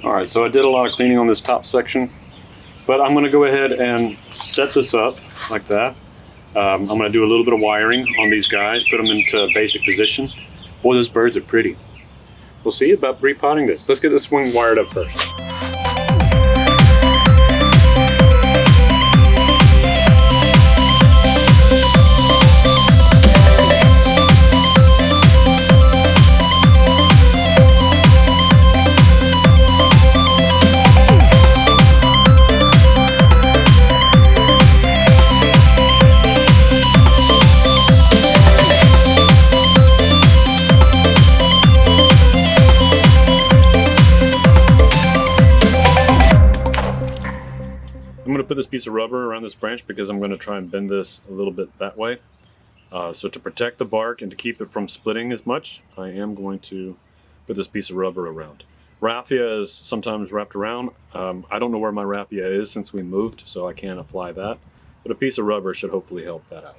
All right, so I did a lot of cleaning on this top section, but I'm gonna go ahead and set this up like that. I'm gonna do a little bit of wiring on these guys, put them into basic position. Boy, those birds are pretty. We'll see about repotting this. Let's get this wing wired up first. I'm going to put this piece of rubber around this branch because I'm going to try and bend this a little bit that way. So to protect the bark and to keep it from splitting as much, I am going to put this piece of rubber around. Raffia is sometimes wrapped around. I don't know where my raffia is since we moved, so I can't apply that. But a piece of rubber should hopefully help that out.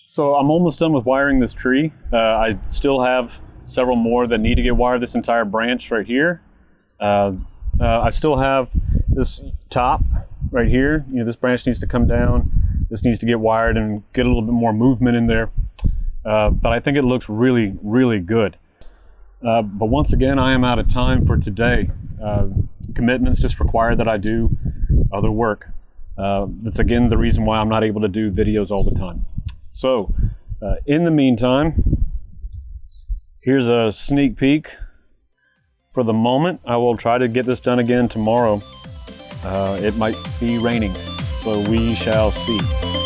So I'm almost done with wiring this tree. I still have several more that need to get wired, this entire branch right here. I still have this top right here. You know, this branch needs to come down. This needs to get wired and get a little bit more movement in there. But I think it looks really, really good. But once again, I am out of time for today. Commitments just require that I do other work. That's again the reason why I'm not able to do videos all the time. So, in the meantime, here's a sneak peek for the moment. I will try to get this done again tomorrow. It might be raining, so we shall see.